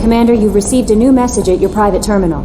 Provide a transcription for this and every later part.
Commander, you've received a new message at your private terminal.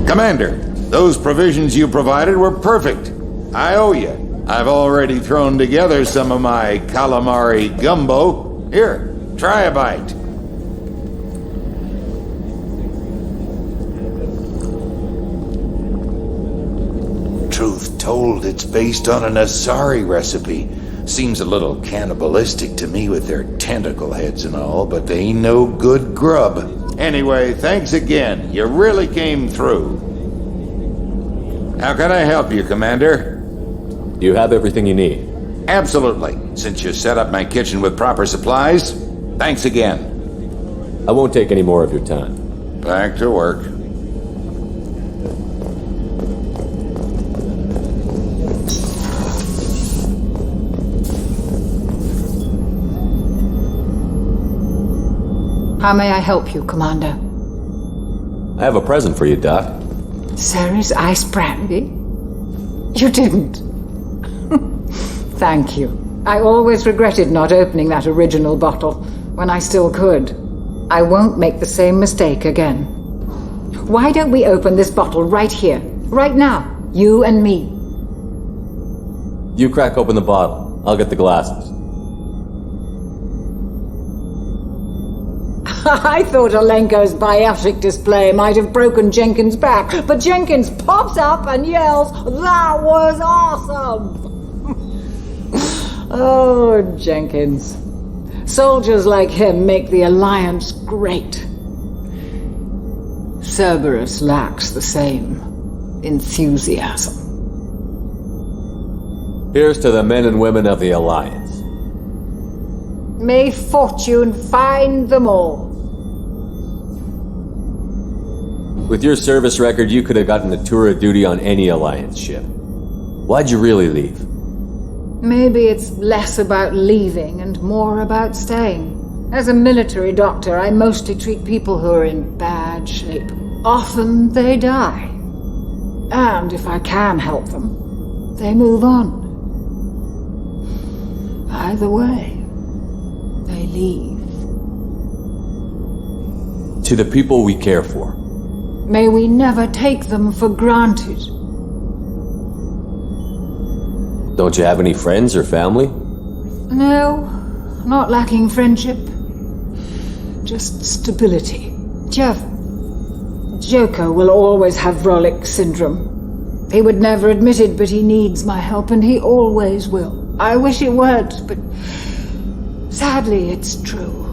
Commander, those provisions you provided were perfect. I owe you. I've already thrown together some of my calamari gumbo. Here, try a bite. Truth told, it's based on an Asari recipe. Seems a little cannibalistic to me with their tentacle heads and all, but they ain't no good grub. Anyway, thanks again. You really came through. How can I help you, Commander? You have everything you need? Absolutely. Since you set up my kitchen with proper supplies, thanks again. I won't take any more of your time. Back to work. How may I help you, Commander? I have a present for you, Doc. Ceres ice brandy? You didn't. Thank you. I always regretted not opening that original bottle when I still could. I won't make the same mistake again. Why don't we open this bottle right here, right now, you and me? You crack open the bottle. I'll get the glasses. I thought Alenko's biotic display might have broken Jenkins' back, but Jenkins pops up and yells, "That was awesome!" Oh, Jenkins. Soldiers like him make the Alliance great. Cerberus lacks the same enthusiasm. Here's to the men and women of the Alliance. May fortune find them all. With your service record, you could have gotten a tour of duty on any Alliance ship. Why'd you really leave? Maybe it's less about leaving and more about staying. As a military doctor, I mostly treat people who are in bad shape. Often they die. And if I can help them, they move on. Either way, they leave. To the people we care for. May we never take them for granted. Don't you have any friends or family? No, not lacking friendship. Just stability. Joko will always have Vrolik syndrome. He would never admit it, but he needs my help, and he always will. I wish it weren't, but sadly it's true.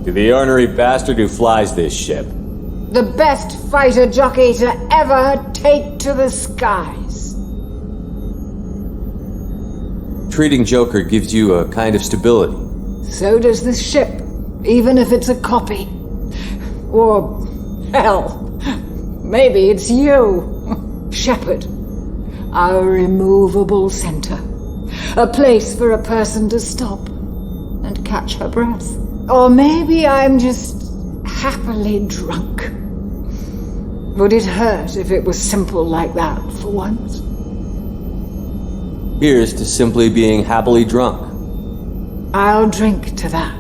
To the ornery bastard who flies this ship. The best fighter jockey to ever take to the skies. Treating Joker gives you a kind of stability. So does this ship, even if it's a copy. Or, hell, maybe it's you, Shepard. Our immovable center. A place for a person to stop and catch her breath. Or maybe I'm just happily drunk. Would it hurt if it was simple like that for once? Here's to simply being happily drunk. I'll drink to that.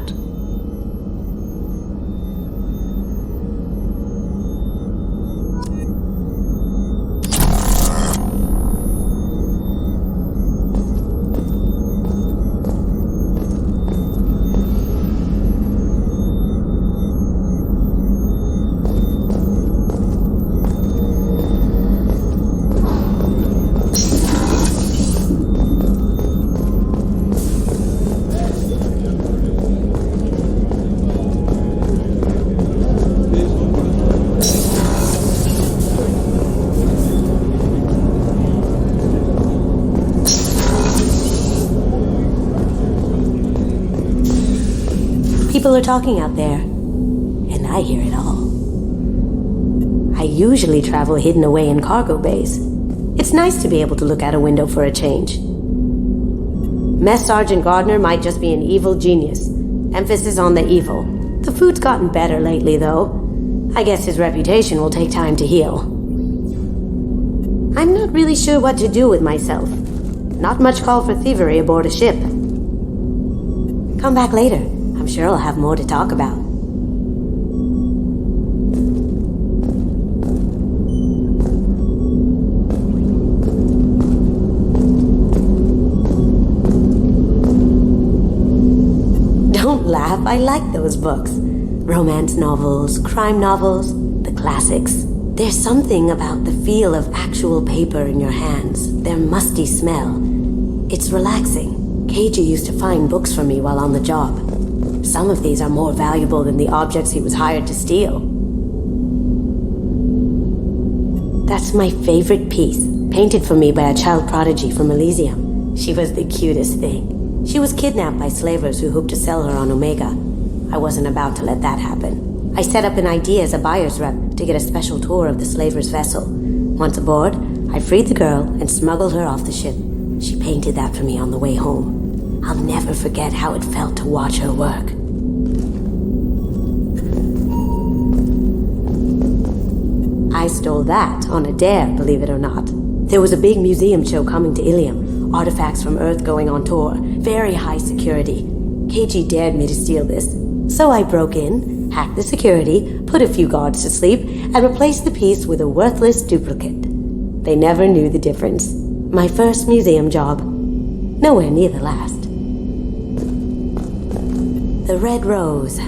People are talking out there, and I hear it all. I usually travel hidden away in cargo bays. It's nice to be able to look out a window for a change. Mess Sergeant Gardner might just be an evil genius. Emphasis on the evil. The food's gotten better lately, though. I guess his reputation will take time to heal. I'm not really sure what to do with myself. Not much call for thievery aboard a ship. Come back later. I'm sure I'll have more to talk about. Don't laugh, I like those books. Romance novels, crime novels, the classics. There's something about the feel of actual paper in your hands, their musty smell. It's relaxing. Keiji used to find books for me while on the job. Some of these are more valuable than the objects he was hired to steal. That's my favorite piece, painted for me by a child prodigy from Elysium. She was the cutest thing. She was kidnapped by slavers who hoped to sell her on Omega. I wasn't about to let that happen. I set up an idea as a buyer's rep to get a special tour of the slaver's vessel. Once aboard, I freed the girl and smuggled her off the ship. She painted that for me on the way home. I'll never forget how it felt to watch her work. I stole that on a dare, believe it or not. There was a big museum show coming to Ilium. Artifacts from Earth going on tour. Very high security. Keiji dared me to steal this. So I broke in, hacked the security, put a few guards to sleep, and replaced the piece with a worthless duplicate. They never knew the difference. My first museum job. Nowhere near the last. The red rose.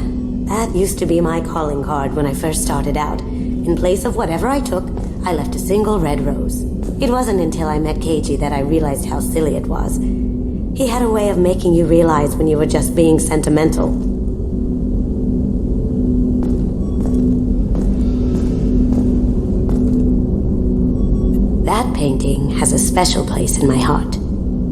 That used to be my calling card when I first started out. In place of whatever I took, I left a single red rose. It wasn't until I met Keiji that I realized how silly it was. He had a way of making you realize when you were just being sentimental. That painting has a special place in my heart.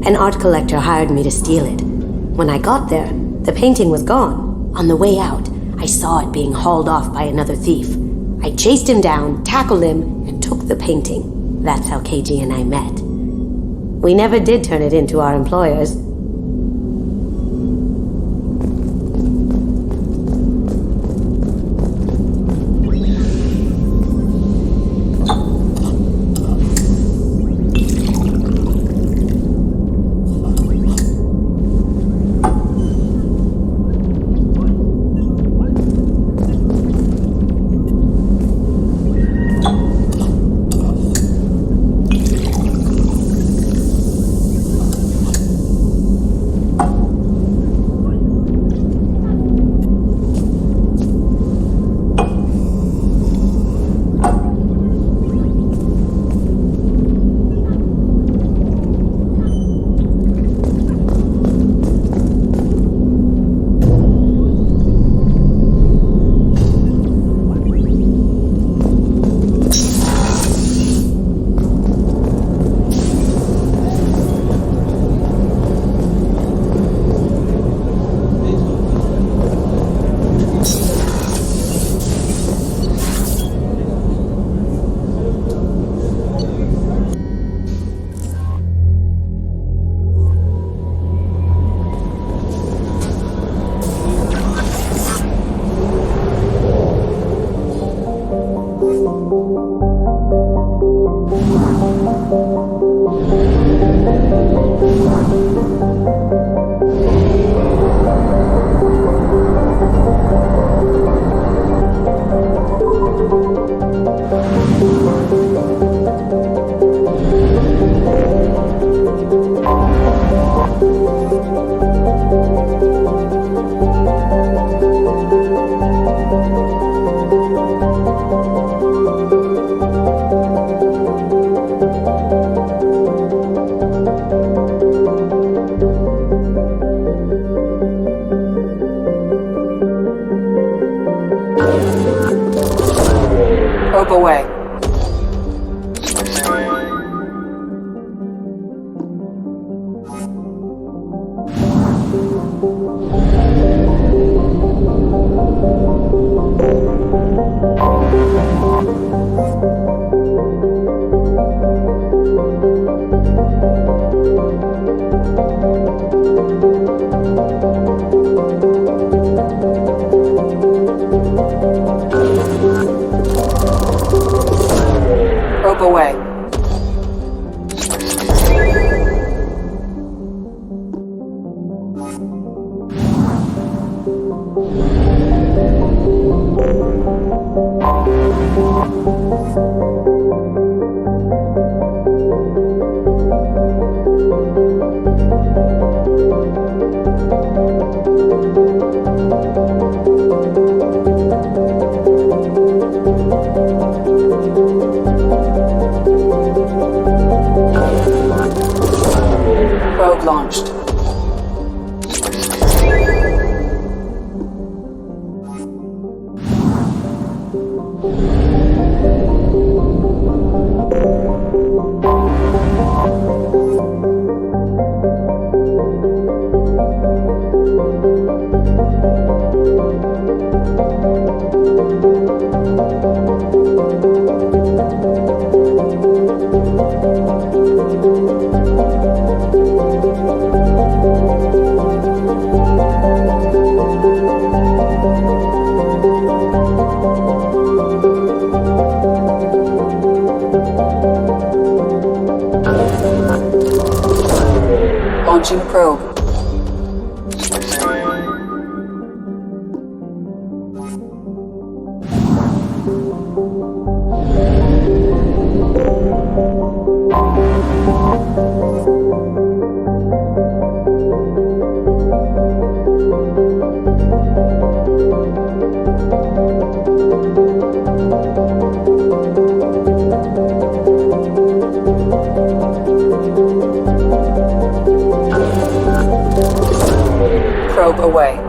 An art collector hired me to steal it. When I got there, the painting was gone. On the way out, I saw it being hauled off by another thief. I chased him down, tackled him, and took the painting. That's how Keiji and I met. We never did turn it into our employers. Rope away. away. Probe launched. Launching probe. Probe away.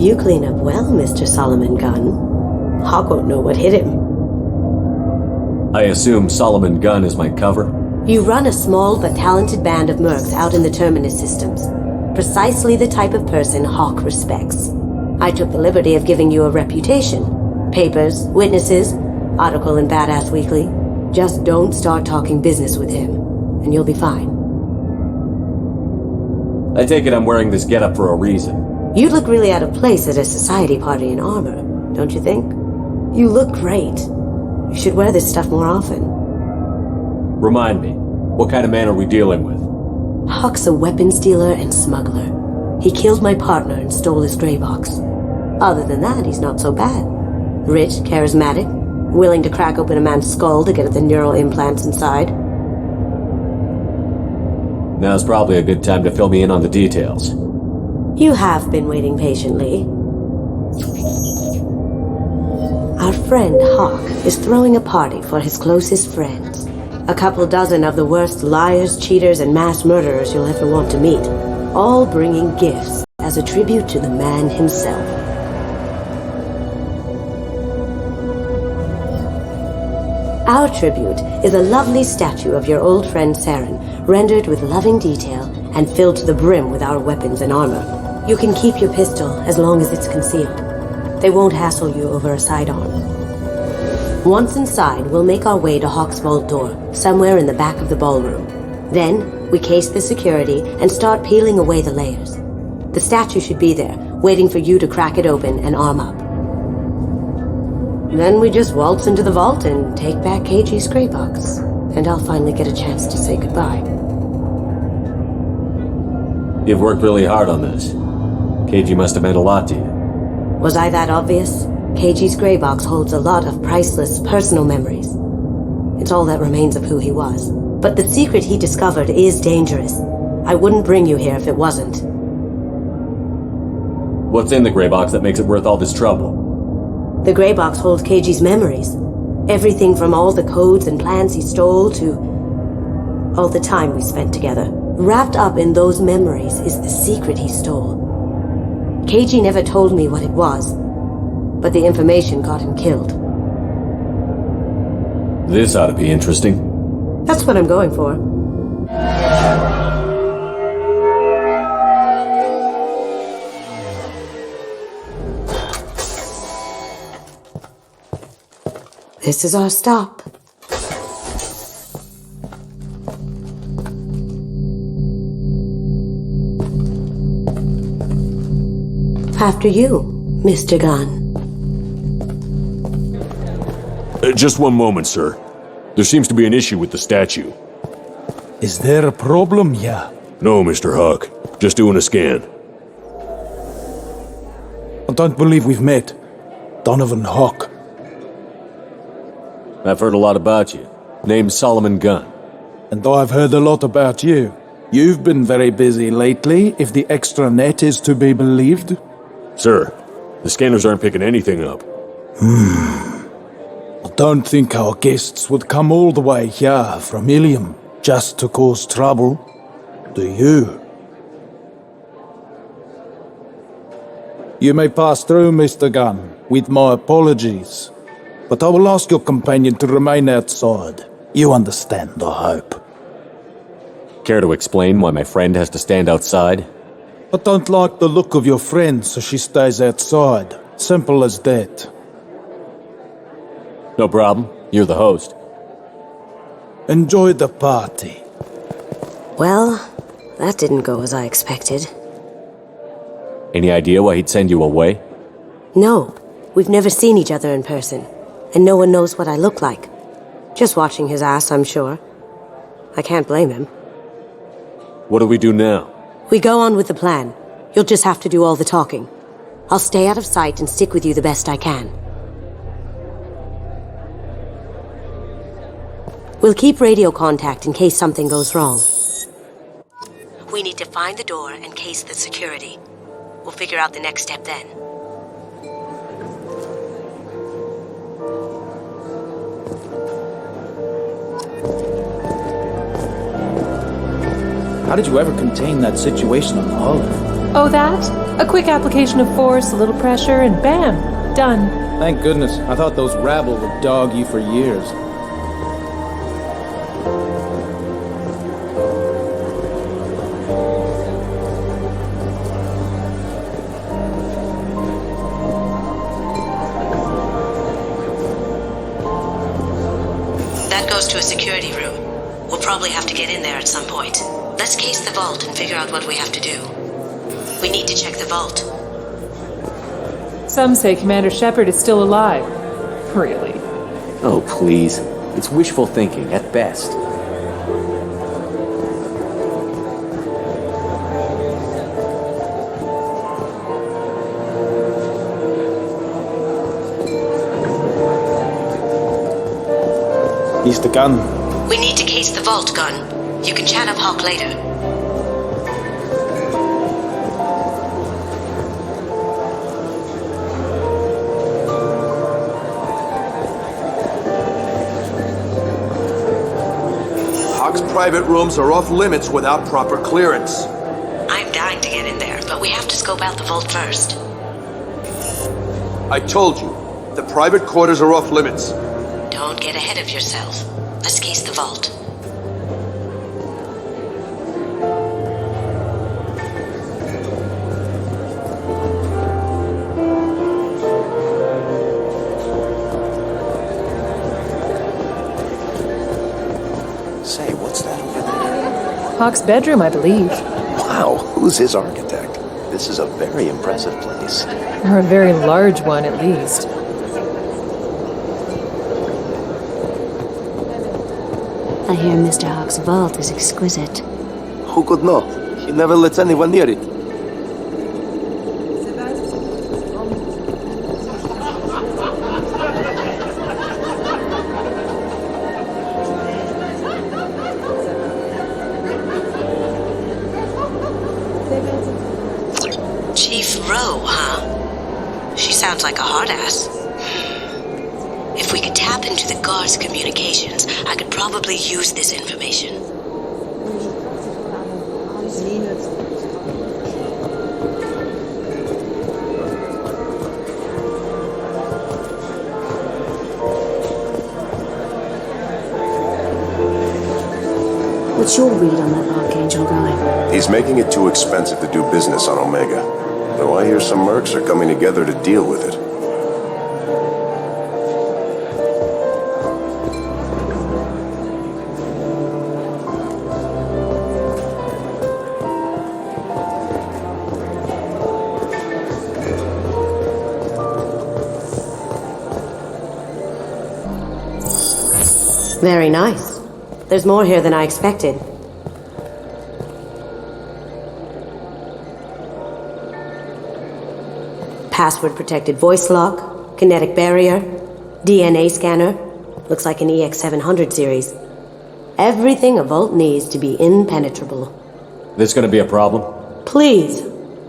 You clean up well, Mr. Solomon Gunn. Hock won't know what hit him. I assume Solomon Gunn is my cover? You run a small but talented band of mercs out in the Terminus systems. Precisely the type of person Hock respects. I took the liberty of giving you a reputation. Papers, witnesses, article in Badass Weekly. Just don't start talking business with him, and you'll be fine. I take it I'm wearing this getup for a reason. You'd look really out of place at a society party in armor, don't you think? You look great. You should wear this stuff more often. Remind me, what kind of man are we dealing with? Hock's a weapons dealer and smuggler. He killed my partner and stole his graybox. Other than that, he's not so bad. Rich, charismatic, willing to crack open a man's skull to get at the neural implants inside. Now's probably a good time to fill me in on the details. You have been waiting patiently. Our friend Hock is throwing a party for his closest friends. A couple dozen of the worst liars, cheaters, and mass murderers you'll ever want to meet. All bringing gifts as a tribute to the man himself. Our tribute is a lovely statue of your old friend Saren, rendered with loving detail and filled to the brim with our weapons and armor. You can keep your pistol as long as it's concealed. They won't hassle you over a sidearm. Once inside, we'll make our way to Hock's vault door, somewhere in the back of the ballroom. Then, we case the security and start peeling away the layers. The statue should be there, waiting for you to crack it open and arm up. Then we just waltz into the vault and take back Keiji's graybox. And I'll finally get a chance to say goodbye. You've worked really hard on this. Keiji must have meant a lot to you. Was I that obvious? Keiji's graybox holds a lot of priceless personal memories. It's all that remains of who he was. But the secret he discovered is dangerous. I wouldn't bring you here if it wasn't. What's in the gray box that makes it worth all this trouble? The graybox holds Keiji's memories. Everything from all the codes and plans he stole to all the time we spent together. Wrapped up in those memories is the secret he stole. Keiji never told me what it was, but the information got him killed. This ought to be interesting. That's what I'm going for. This is our stop. After you, Mr. Gunn. Just one moment, sir. There seems to be an issue with the statue. Is there a problem here? No, Mr. Hock. Just doing a scan. I don't believe we've met. Donovan Hock. I've heard a lot about you. Name's Solomon Gunn. And I've heard a lot about you. You've been very busy lately, if the extranet is to be believed. Sir, the scanners aren't picking anything up. I don't think our guests would come all the way here from Ilium just to cause trouble. Do you? You may pass through, Mr. Gunn, with my apologies. But I will ask your companion to remain outside. You understand, I hope. Care to explain why my friend has to stand outside? I don't like the look of your friend, so she stays outside. Simple as that. No problem. You're the host. Enjoy the party. Well, that didn't go as I expected. Any idea why he'd send you away? No, we've never seen each other in person. And no one knows what I look like. Just watching his ass, I'm sure. I can't blame him. What do we do now? We go on with the plan. You'll just have to do all the talking. I'll stay out of sight and stick with you the best I can. We'll keep radio contact in case something goes wrong. We need to find the door and case the security. We'll figure out the next step then. How did you ever contain that situation on Olive? Oh, that? A quick application of force, a little pressure, and bam! Done. Thank goodness. I thought those rabble would dog you for years. That goes to a security room. We'll probably have to get in there at some point. Let's case the vault and figure out what we have to do. We need to check the vault. Some say Commander Shepard is still alive. Really? Oh, please. It's wishful thinking, at best. Mr. Gunn. We need to case the vault, Gunn. You can chat up Hawk later. Hawk's private rooms are off limits without proper clearance. I'm dying to get in there, but we have to scope out the vault first. I told you, the private quarters are off limits. Don't get ahead of yourself. Let's case the vault. Say, what's that over there? Hawk's bedroom, I believe. Wow, who's his architect? This is a very impressive place. Or a very large one, at least. I hear Mr. Hock's vault is exquisite. Who could know? He never lets anyone near it. Chief Rowe, huh? She sounds like a hard ass. If we could tap into the guard's communications, I could probably use this information. What's your read on that Archangel guy? He's making it too expensive to do business on Omega. Though I hear some mercs are coming together to deal with it. Very nice. There's more here than I expected. Password-protected voice lock, kinetic barrier, DNA scanner. Looks like an EX700 series. Everything a vault needs to be impenetrable. This gonna be a problem? Please,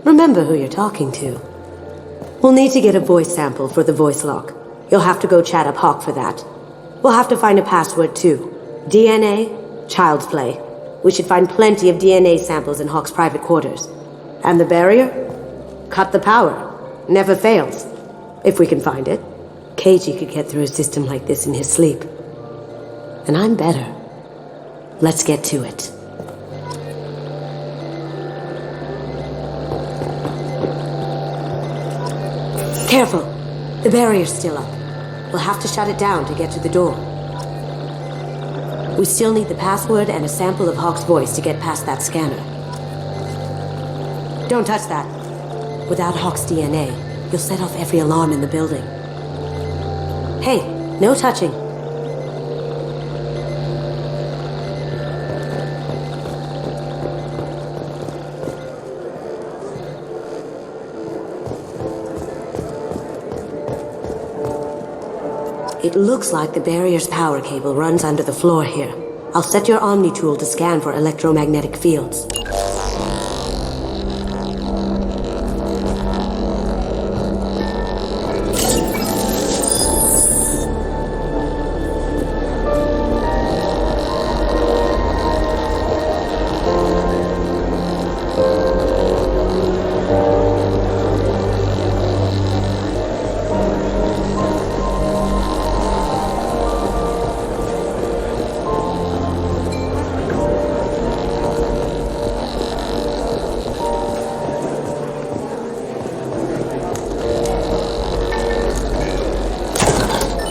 remember who you're talking to. We'll need to get a voice sample for the voice lock. You'll have to go chat up Hock for that. We'll have to find a password too. DNA, child's play. We should find plenty of DNA samples in Hock's private quarters. And the barrier? Cut the power. Never fails. If we can find it. Keiji could get through a system like this in his sleep. And I'm better. Let's get to it. Careful! The barrier's still up. We'll have to shut it down to get to the door. We still need the password and a sample of Hock's voice to get past that scanner. Don't touch that. Without Hock's DNA, you'll set off every alarm in the building. Hey, no touching. It looks like the barrier's power cable runs under the floor here. I'll set your Omni tool to scan for electromagnetic fields.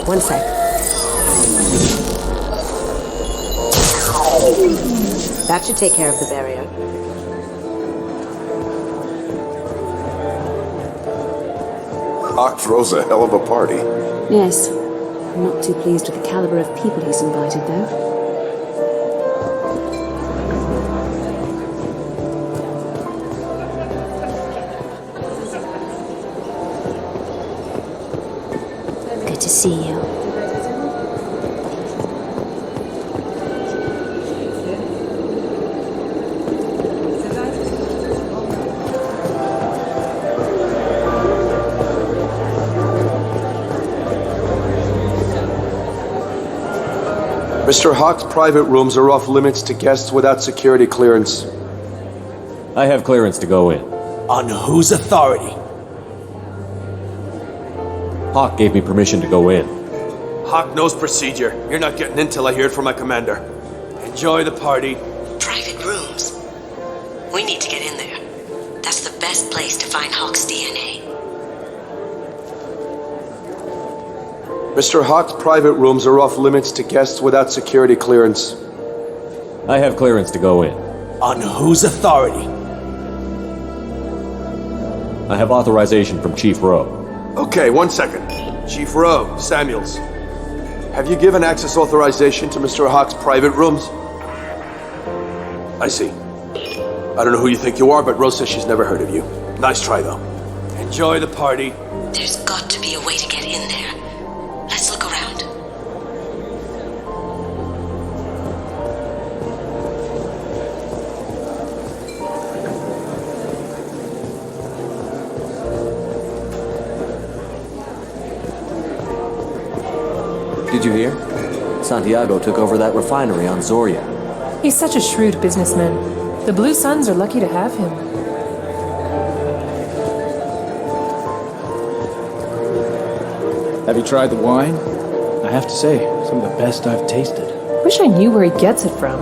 One sec. That should take care of the barrier. Hock throws a hell of a party. Yes. I'm not too pleased with the caliber of people he's invited, though. Good to see you. Mr. Hock's private rooms are off limits to guests without security clearance. I have clearance to go in. On whose authority? Hock gave me permission to go in. Hock knows procedure. You're not getting in till I hear it from my commander. Enjoy the party. Private rooms. We need to get in there. That's the best place to find Hock's DNA. Mr. Hock's private rooms are off limits to guests without security clearance. I have clearance to go in. On whose authority? I have authorization from Chief Rowe. Okay, 1 second. Chief Rowe, Samuels. Have you given access authorization to Mr. Hock's private rooms? I see. I don't know who you think you are, but Rose says she's never heard of you. Nice try, though. Enjoy the party. There's got to be a way to get in there. Let's look around. Did you hear? Santiago took over that refinery on Zoria. He's such a shrewd businessman. The Blue Suns are lucky to have him. Have you tried the wine? I have to say, some of the best I've tasted. Wish I knew where he gets it from.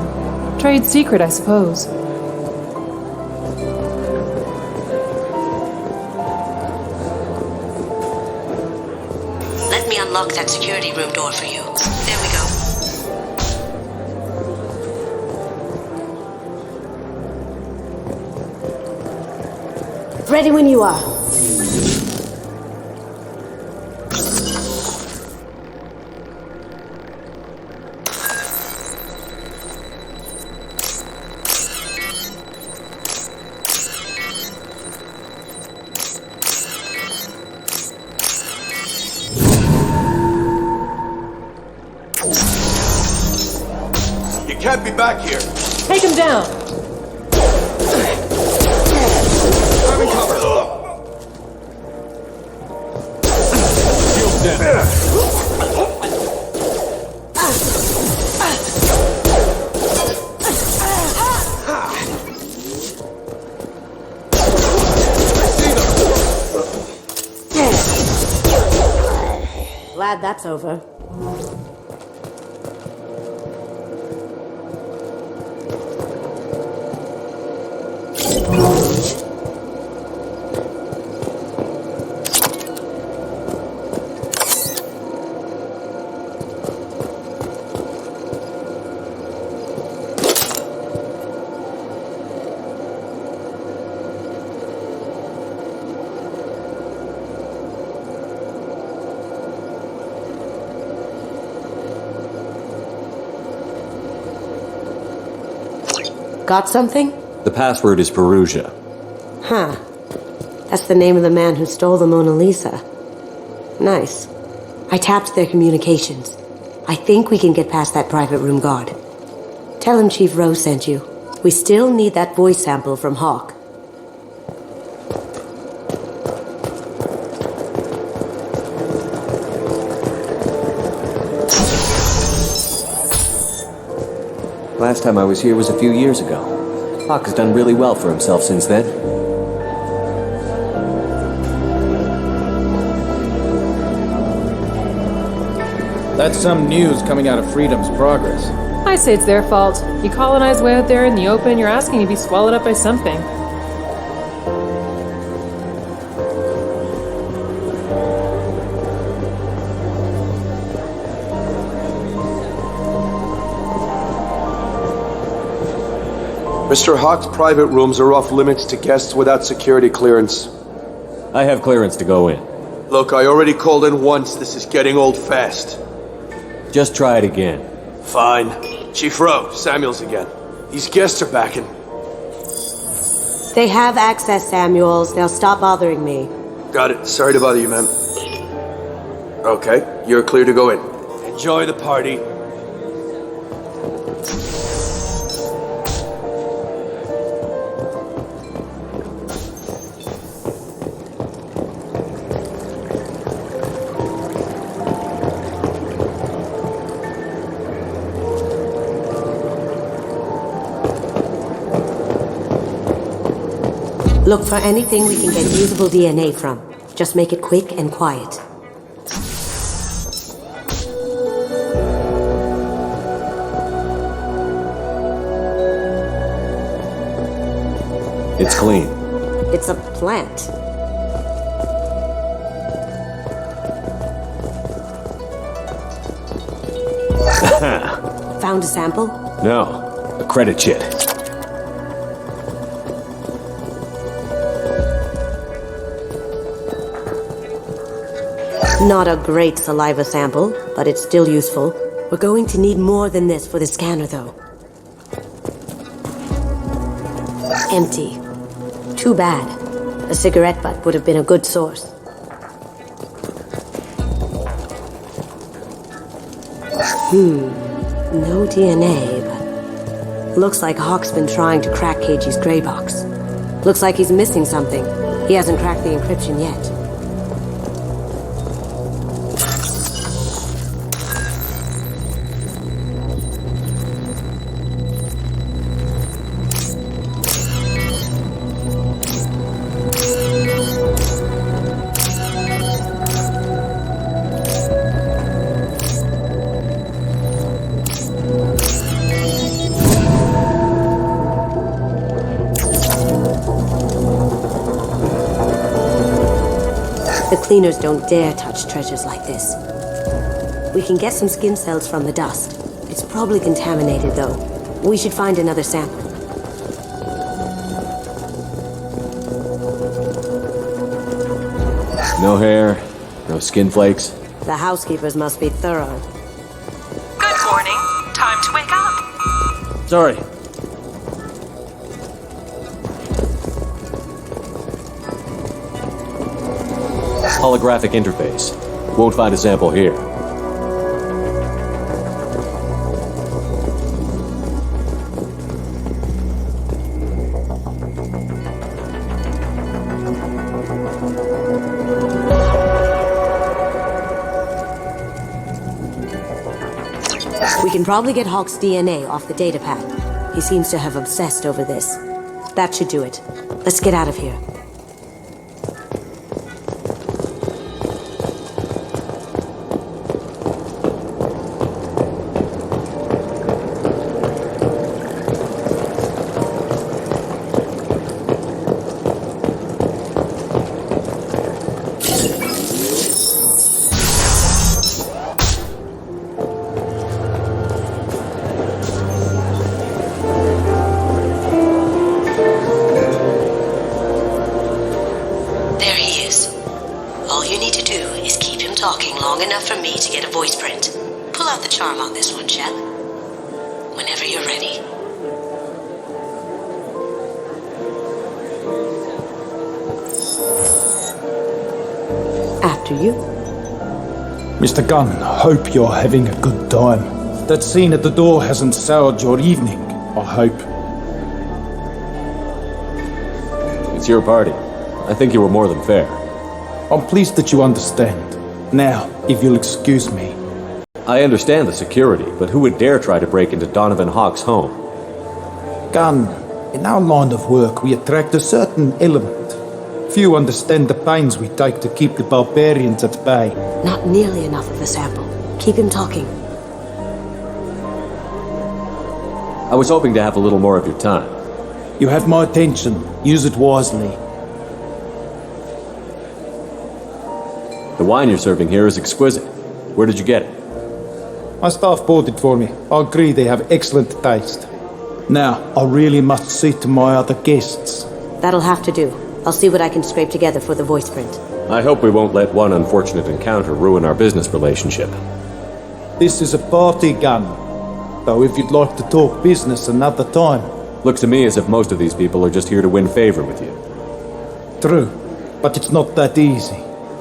Trade secret, I suppose. Let me unlock that security room door for you. There we go. Ready when you are. You can't be back here. Take him down! Grabbing cover. Glad that's over. Got something? The password is Perugia. Huh. That's the name of the man who stole the Mona Lisa. Nice. I tapped their communications. I think we can get past that private room guard. Tell him Chief Rowe sent you. We still need that voice sample from Hock. Last time I was here was a few years ago. Hock has done really well for himself since then. That's some news coming out of Freedom's Progress. I say it's their fault. You colonize way out there in the open, you're asking to be swallowed up by something. Mr. Hock's private rooms are off limits to guests without security clearance. I have clearance to go in. Look, I already called in once. This is getting old fast. Just try it again. Fine. Chief Rowe, Samuels again. These guests are backing. They have access, Samuels. They'll stop bothering me. Got it. Sorry to bother you, ma'am. Okay, you're clear to go in. Enjoy the party. Look for anything we can get usable DNA from. Just make it quick and quiet. It's clean. It's a plant. Found a sample? No, a credit chit. Not a great saliva sample, but it's still useful. We're going to need more than this for the scanner, though. Empty. Too bad. A cigarette butt would have been a good source. No DNA, but... Looks like Hock's been trying to crack Keiji's graybox. Looks like he's missing something. He hasn't cracked the encryption yet. The cleaners don't dare touch treasures like this. We can get some skin cells from the dust. It's probably contaminated, though. We should find another sample. No hair, no skin flakes. The housekeepers must be thorough. Good morning. Time to wake up. Sorry. Holographic interface. Won't find a sample here. We can probably get Hock's DNA off the datapad. He seems to have obsessed over this. That should do it. Let's get out of here. For me to get a voice print. Pull out the charm on this one, Shep. Whenever you're ready. After you. Mr. Gunn, hope you're having a good time. That scene at the door hasn't soured your evening, I hope. It's your party. I think you were more than fair. I'm pleased that you understand. Now, if you'll excuse me. I understand the security, but who would dare try to break into Donovan Hock's home? Gunn, in our line of work, we attract a certain element. Few understand the pains we take to keep the barbarians at bay. Not nearly enough of a sample. Keep him talking. I was hoping to have a little more of your time. You have my attention. Use it wisely. The wine you're serving here is exquisite. Where did you get it? My staff bought it for me. I agree they have excellent taste. Now, I really must see to my other guests. That'll have to do. I'll see what I can scrape together for the voice print. I hope we won't let one unfortunate encounter ruin our business relationship. This is a party, Gun. Though if you'd like to talk business another time. Looks to me as if most of these people are just here to win favor with you. True, but it's not that easy.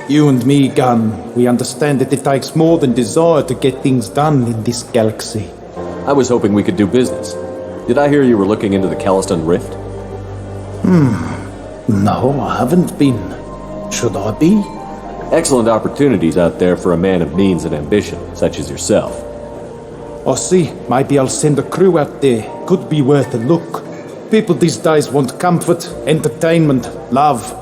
You and me, Gunn, we understand that it takes more than desire to get things done in this galaxy. I was hoping we could do business. Did I hear you were looking into the Calliston Rift? No, I haven't been. Should I be? Excellent opportunities out there for a man of means and ambition, such as yourself. I see. Maybe I'll send a crew out there. Could be worth a look. People these days want comfort, entertainment, love.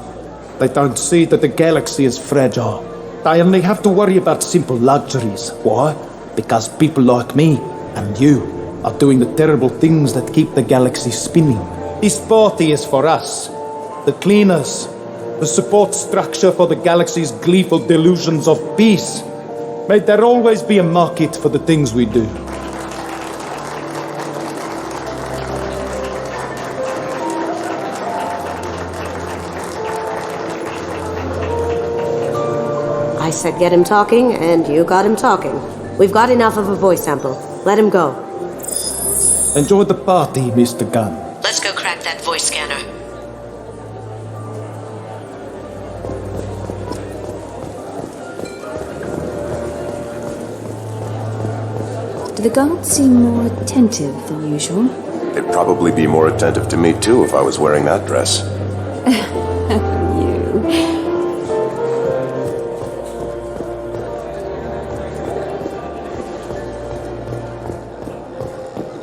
They don't see that the galaxy is fragile. They only have to worry about simple luxuries. Why? Because people like me and you are doing the terrible things that keep the galaxy spinning. This party is for us, the cleaners, the support structure for the galaxy's gleeful delusions of peace. May there always be a market for the things we do. I said get him talking, and you got him talking. We've got enough of a voice sample. Let him go. Enjoy the party, Mr. Gunn. Let's go crack that voice scanner. Do the guards seem more attentive than usual? They'd probably be more attentive to me too if I was wearing that dress.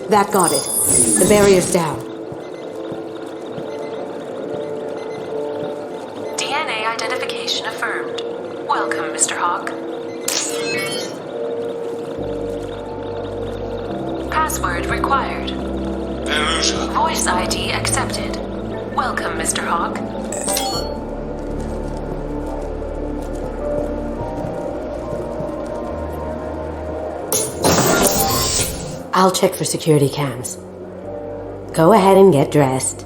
That got it. The barrier's down. DNA identification affirmed. Welcome, Mr. Hock. Password required. Voice ID accepted. Welcome, Mr. Hock. I'll check for security cams. Go ahead and get dressed.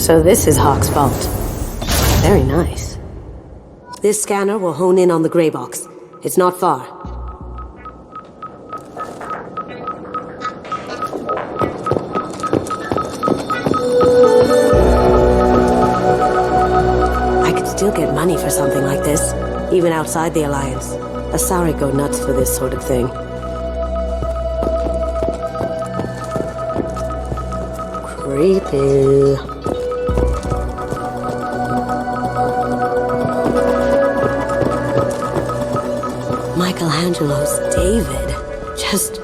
So this is Hock's vault. Very nice. This scanner will hone in on the graybox. It's not far. I could still get money for something like this, even outside the Alliance. Asari go nuts for this sort of thing. Creepy. Michelangelo's David. Just...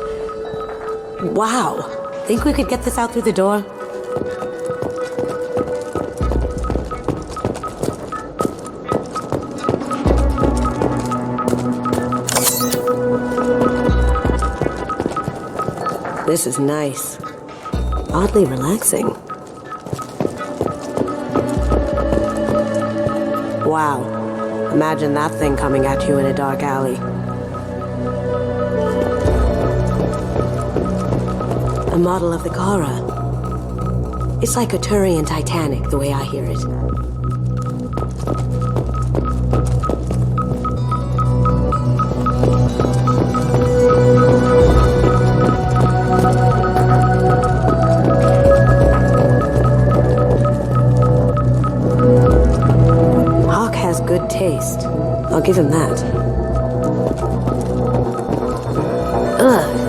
wow. Think we could get this out through the door? This is nice. Oddly relaxing. Wow. Imagine that thing coming at you in a dark alley. A model of the Kara. It's like a Turian Titanic, the way I hear it. Hock has good taste. I'll give him that. Ugh.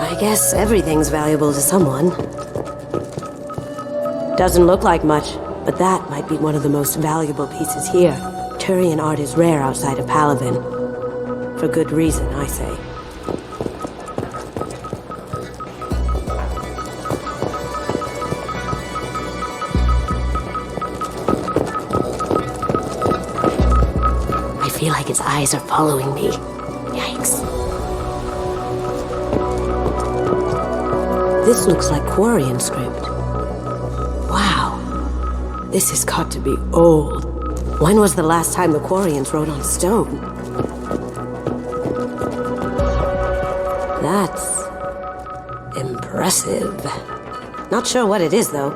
I guess everything's valuable to someone. Doesn't look like much, but that might be one of the most valuable pieces here. Turian art is rare outside of Palavin. For good reason, I say. I feel like its eyes are following me. Yikes. This looks like Quarian script. Wow. This has got to be old. When was the last time the Quarians wrote on stone? That's... impressive. Not sure what it is, though.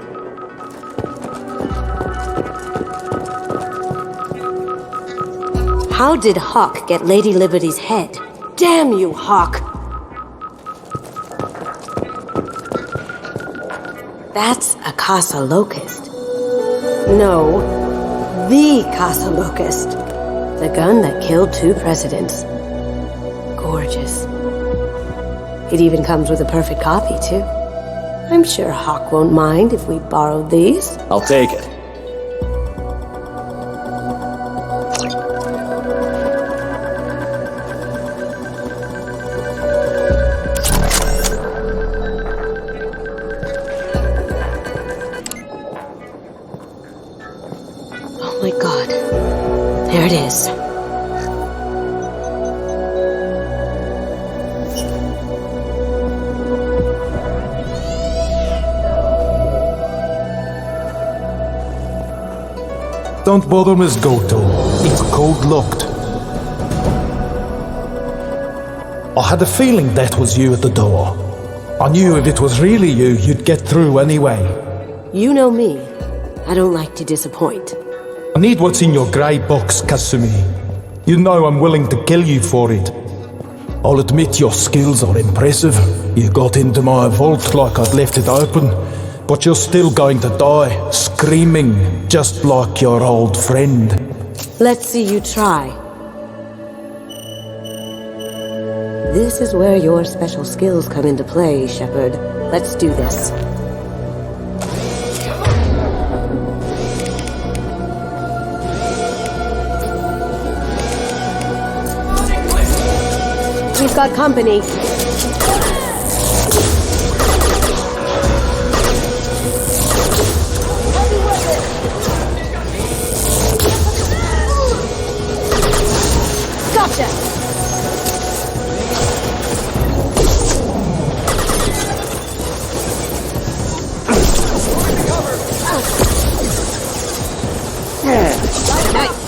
How did Hock get Lady Liberty's head? Damn you, Hawk! That's a Casa Locust. No, the Casa Locust. The gun that killed 2 presidents. Gorgeous. It even comes with a perfect copy, too. I'm sure Hawk won't mind if we borrowed these. I'll take it. Oh my god. There it is. Don't bother, Miss Goto. It's code-locked. I had a feeling that was you at the door. I knew if it was really you, you'd get through anyway. You know me. I don't like to disappoint. I need what's in your grey box, Kasumi. You know I'm willing to kill you for it. I'll admit your skills are impressive. You got into my vault like I'd left it open, but you're still going to die, screaming, just like your old friend. Let's see you try. This is where your special skills come into play, Shepard. Let's do this. We've got company. Gotcha! Nice.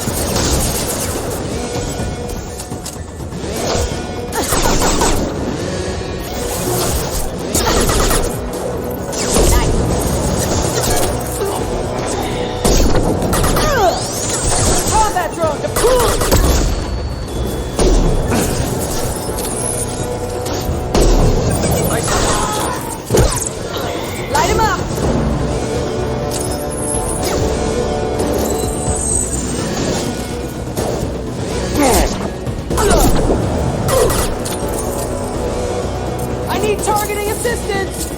Targeting assistance!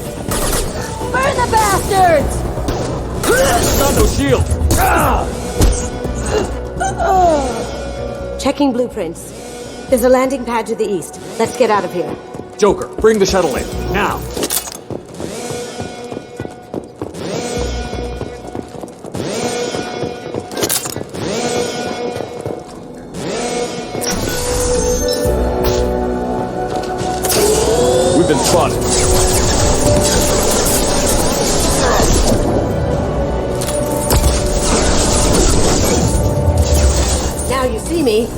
Burn the bastards! Not no shield! Checking blueprints. There's a landing pad to the east. Let's get out of here. Joker, bring the shuttle in. Now! We've been spotted. Now you see me.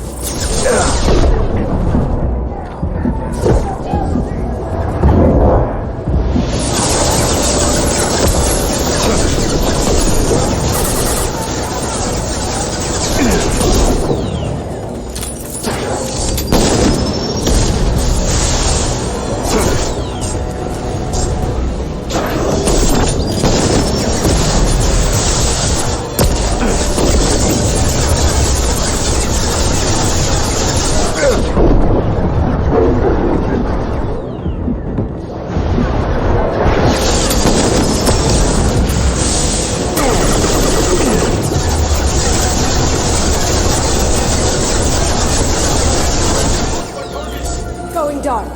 Going dark.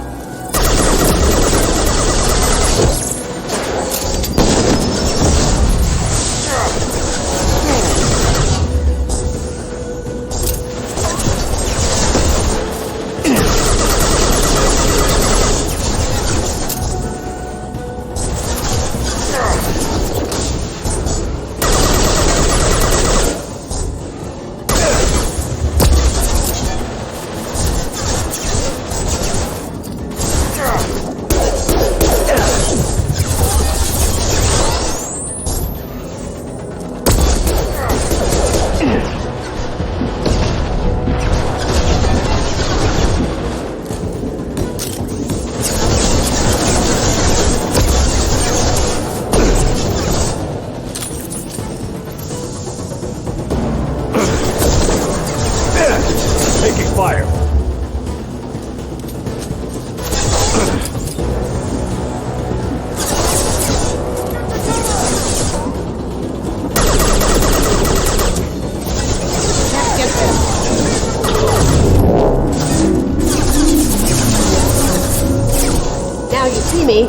see me.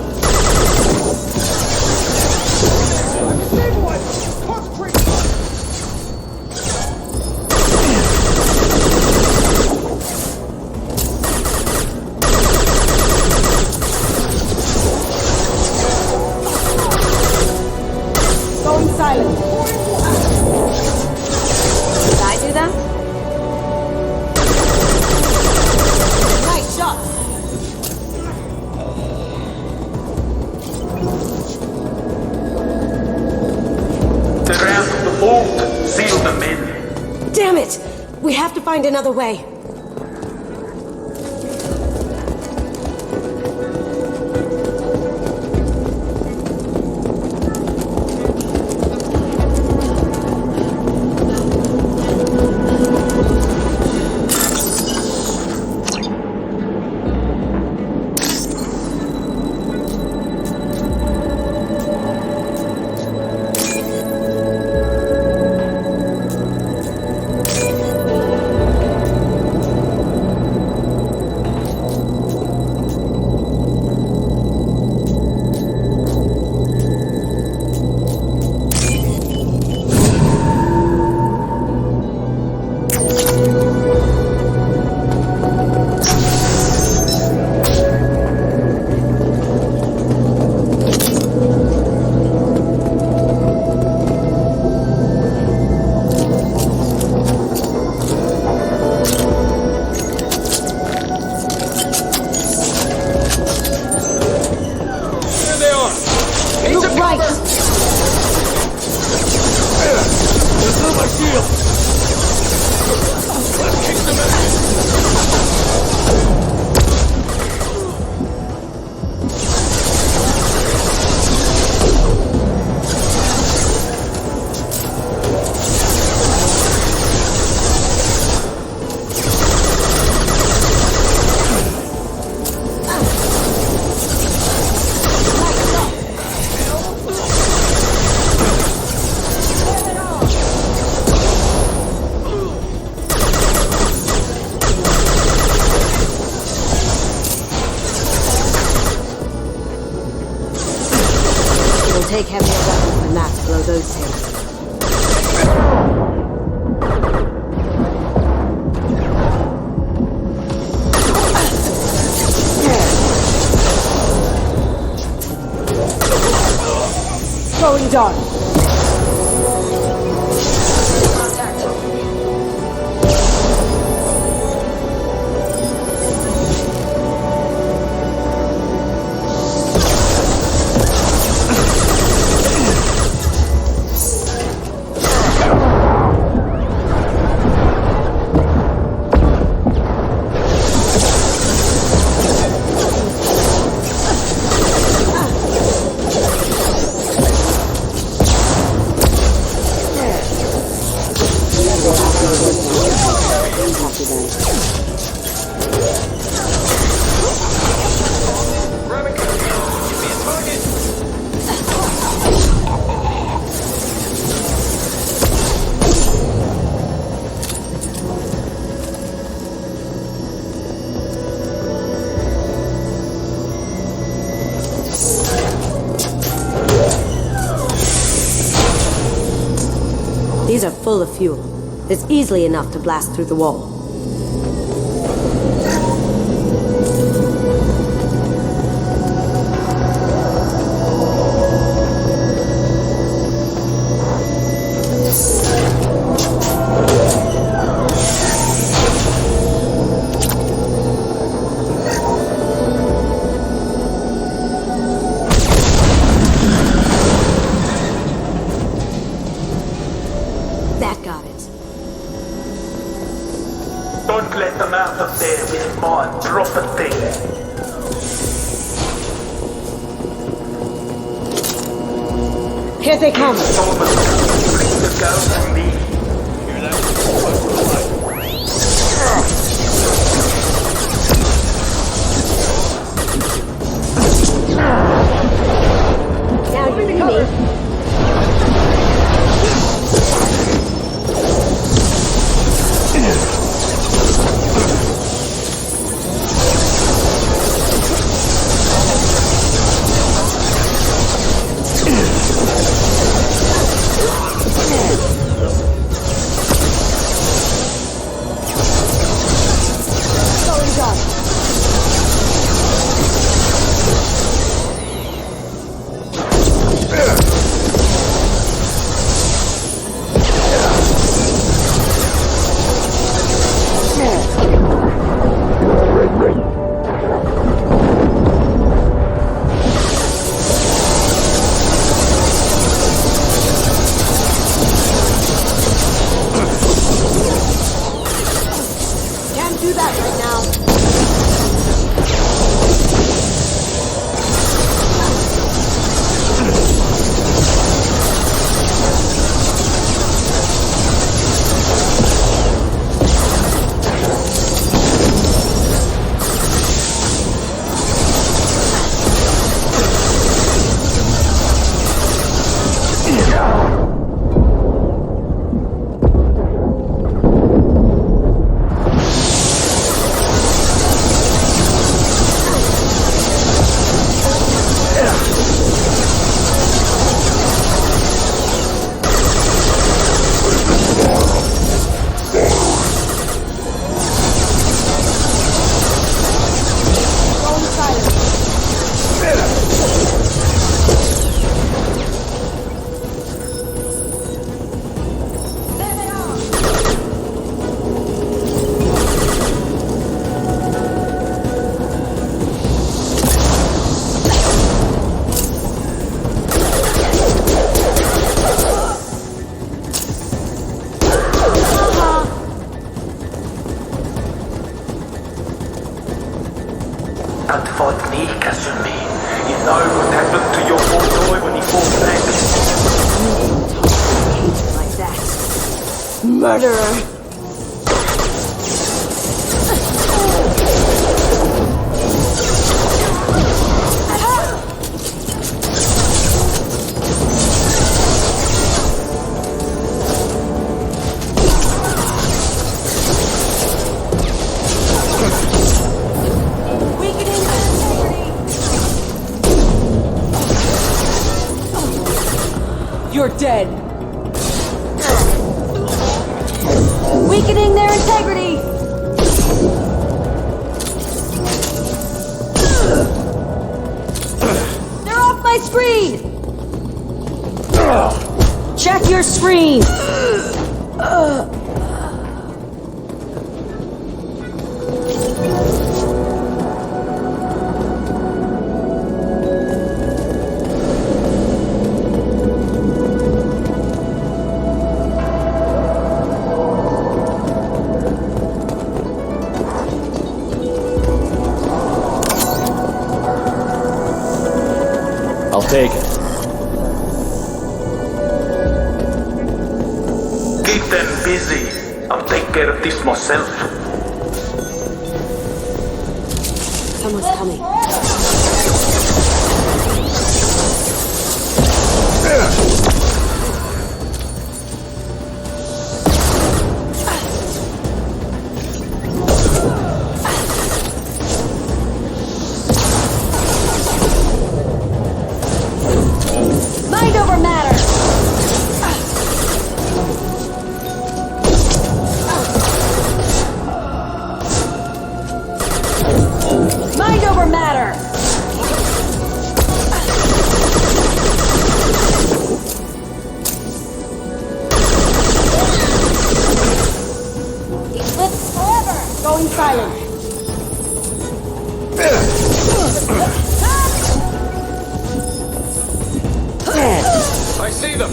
Going silent. Did I do that? Nice shot. The ramp of the vault. Seal them in. Damn it! We have to find another way. Take heavier weapons than that to blow those things. Going dark. These are full of fuel. It's easily enough to blast through the wall. Don't let them out of there with more drop a thing. Here they come. Bring the girl to me. Now you see me. that fought me, Kasumi. You know what happened to your poor boy when he fought back? Like that. Murderer. You're dead. Weakening their integrity. They're off my screen. Check your screen. Take it. Keep them busy. I'll take care of this myself. Someone's coming. I see them!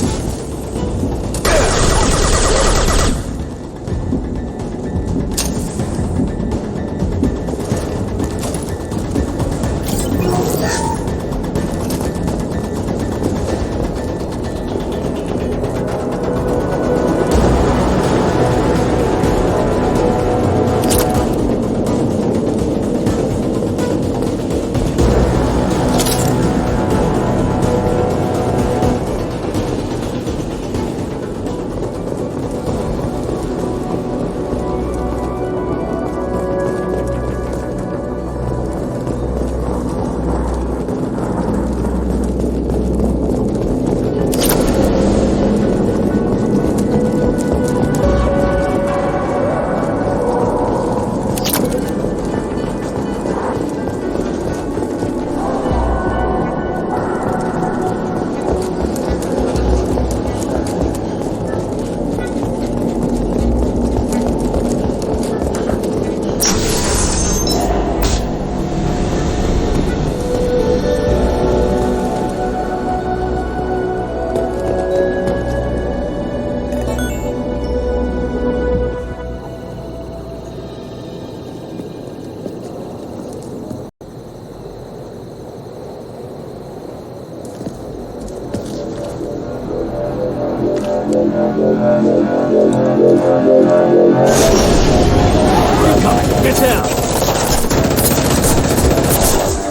Get down!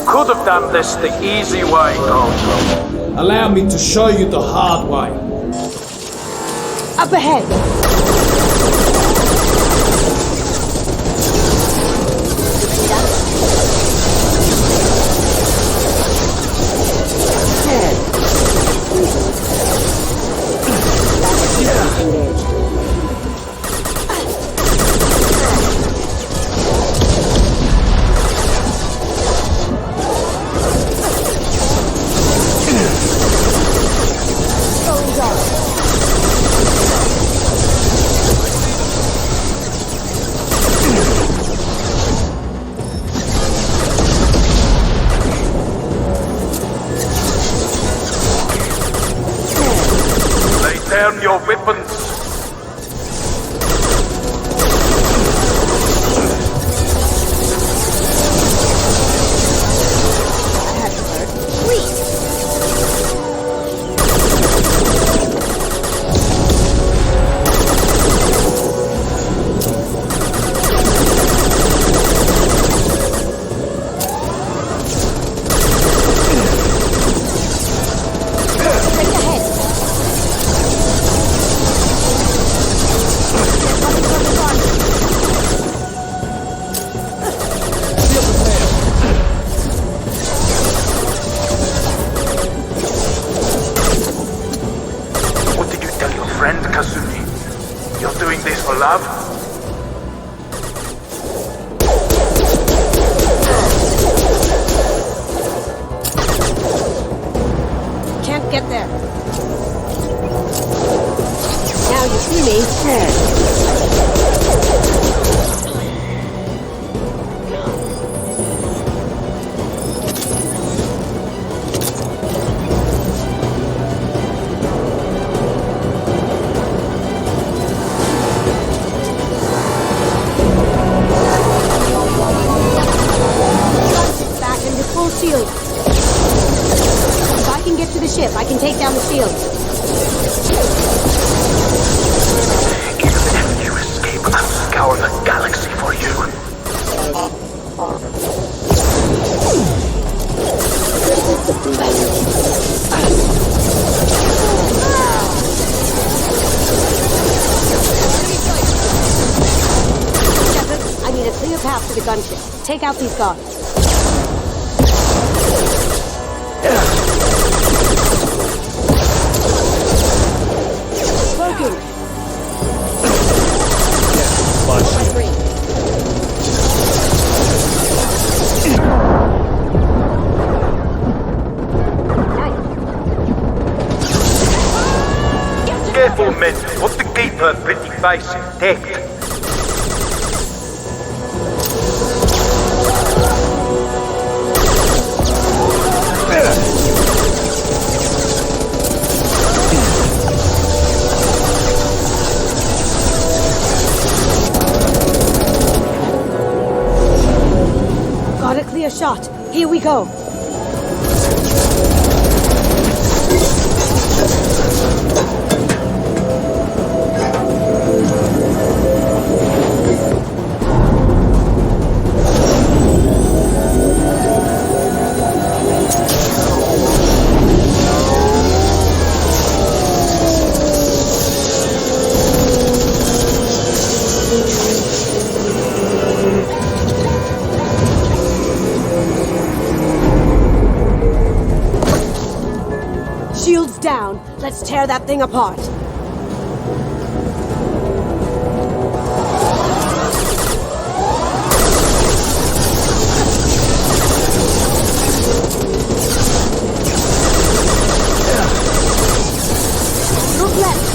Could have done this the easy way, Goto. Allow me to show you the hard way. Up ahead. have? Can't get there. Now you see me. Back into full shield. If I can get to the ship, I can take down the shield. Even if you escape, I'll scour the galaxy for you. Shepard, I need a clear path to the gunship. Take out these guards. Broken. Careful, men. Want to keep her pretty face intact. Got a clear shot. Here we go. Shields down. Let's tear that thing apart. Look left.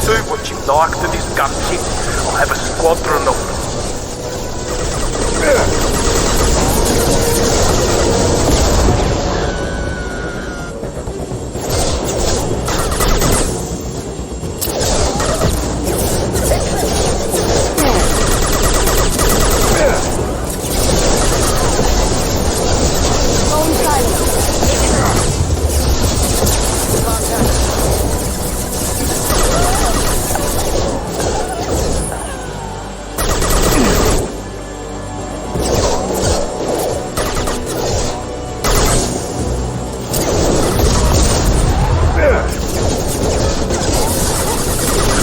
Do what you like to this gunship. I'll have a squadron of them. Going silent.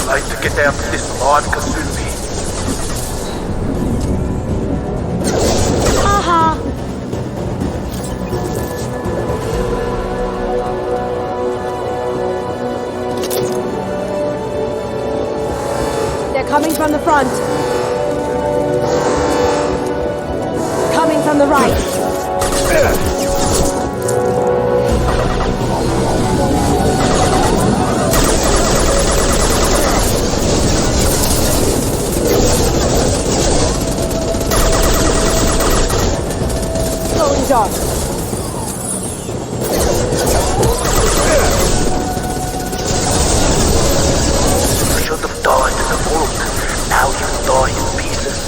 I'd like to get out of this alive, Kasumi. Aha! They're coming from the front. Coming from the right. Going dark. You should have died in the vault. Now you die in pieces.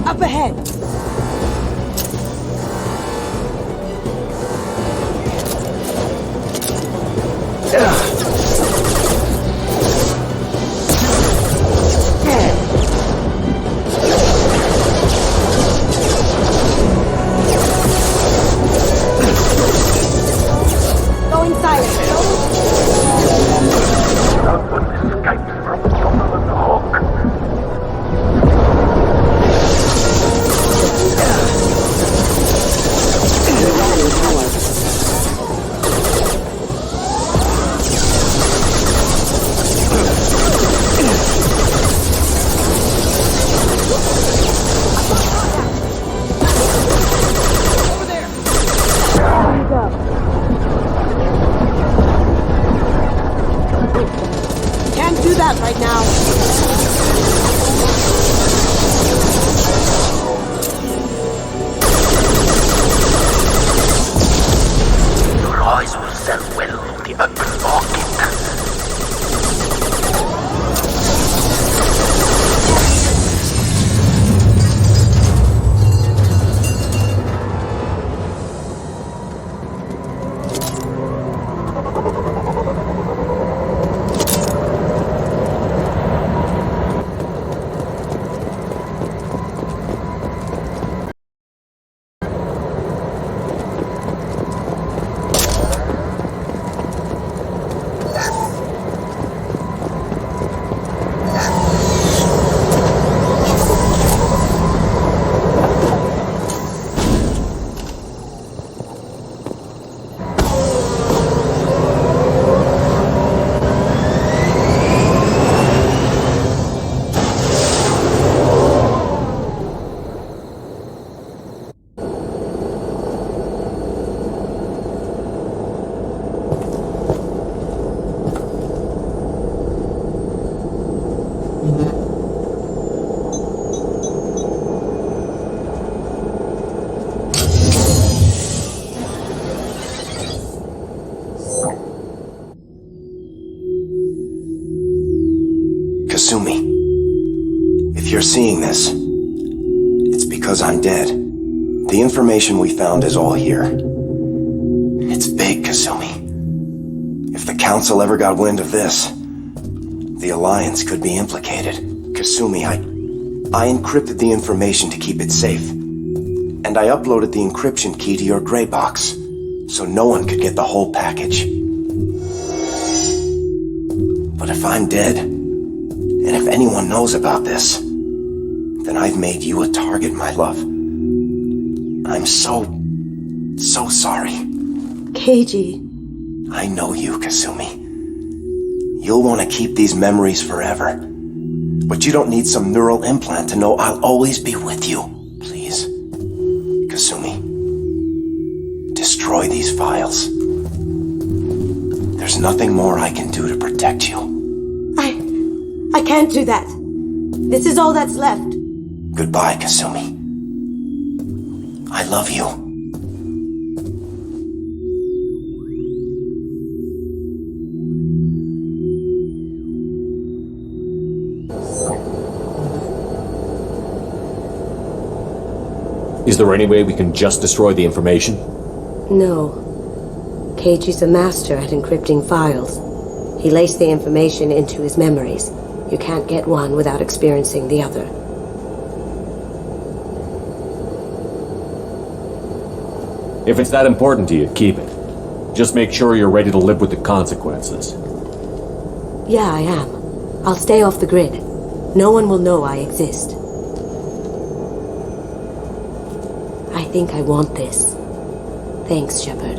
Up ahead. you're seeing this, it's because I'm dead. The information we found is all here. It's big, Kasumi. If the Council ever got wind of this, the Alliance could be implicated. Kasumi, I encrypted the information to keep it safe. And I uploaded the encryption key to your graybox, so no one could get the whole package. But if I'm dead, and if anyone knows about this, then I've made you a target, my love. I'm so sorry. Keiji. I know you, Kasumi. You'll want to keep these memories forever. But you don't need some neural implant to know I'll always be with you. Please. Kasumi. Destroy these files. There's nothing more I can do to protect you. I can't do that. This is all that's left. Goodbye, Kasumi. I love you. Is there any way we can just destroy the information? No. Keiji's a master at encrypting files. He laced the information into his memories. You can't get one without experiencing the other. If it's that important to you, keep it. Just make sure you're ready to live with the consequences. Yeah, I am. I'll stay off the grid. No one will know I exist. I think I want this. Thanks, Shepard.